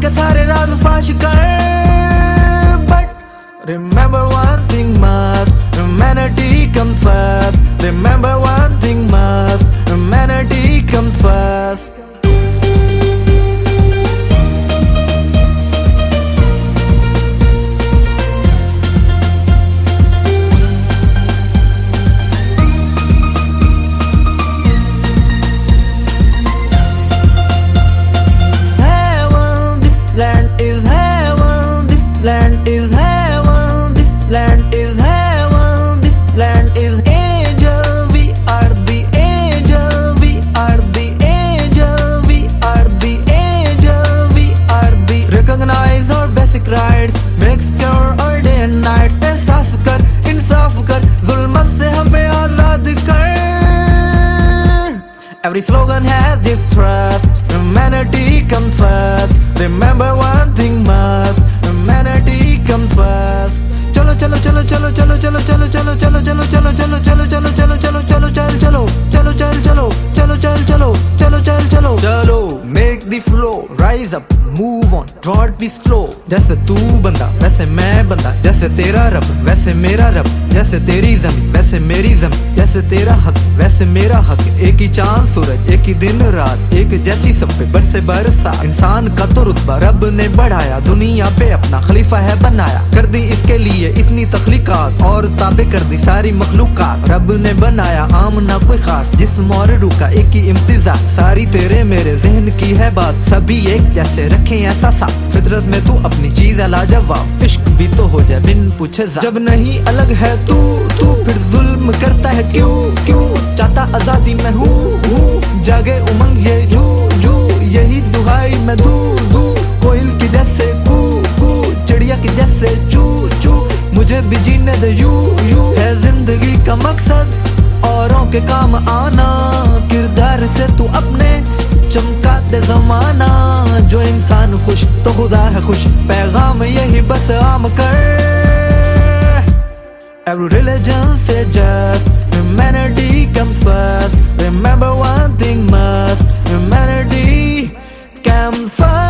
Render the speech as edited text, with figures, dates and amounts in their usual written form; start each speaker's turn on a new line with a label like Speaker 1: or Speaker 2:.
Speaker 1: के सारे राज फाश कर। But remember one thing must, humanity comes first. Remember one thing must, humanity comes first. Land is heaven, this land is heaven, this land is heaven, this land is angel. We are the angel, we are the angel, we are the angel, we are the recognize our basic rights, make secure our day and nights. एहसास कर, इंसाफ कर, जुल्मत से हमें आजाद कर. Every slogan has this thrust, humanity comes first. Remember one thing must, humanity comes first. चलो चलो चलो चलो चलो चलो चलो चलो चलो चलो चलो चलो चलो चलो चलो चलो चलो चल चलो चलो चल चलो चलो चल चलो चलो चल चलो चलो. Make the flow, rise up, move on, don't be slow. जैसे तू बंदा वैसे मैं बंदा, जैसे तेरा रब वैसे मेरा रब, जैसे तेरी ज़मीन वैसे मेरी ज़मीन, जैसे तेरा हक वैसे मेरा हक. एक ही चांद सूरज एक ही दिन रात, एक जैसी सब पे बरसे बरसात. इंसान का तो रुतबा रब ने बढ़ाया, दुनिया पे अपना खलीफा है बनाया. कर दी इसके लिए इतनी तख्लीकात और ताबे कर दी सारी मखलूकात. रब ने बनाया आम ना कोई खास, जिस्म और रूह का एक ही इम्तिजा. सारी तेरे मेरे जहन की है बात, सभी एक जैसे रखें ऐसा साथ. फितरत में तू अपनी चीज है लाजवाब, इश्क भी तो हो जाए बिन पूछे जा. जब नहीं अलग है तू फिर जुल्म करता है क्यों क्यों. चाहता आजादी मैं हूँ, जागे उमंग ये जू जू, यही दुहाई मैं दू दू. कोयल की जैसे कू कू, चिड़िया की जैसे चू चू, मुझे भी जीने दे यू यू. है जिंदगी का मकसद औरों के काम आना, किरदार से तू अपने चमका दे जमाना. जो इंसान खुश तो खुदा है खुश, पैगाम यही बस आम कर. Every religion say just, humanity comes first. Remember one thing must, humanity comes first.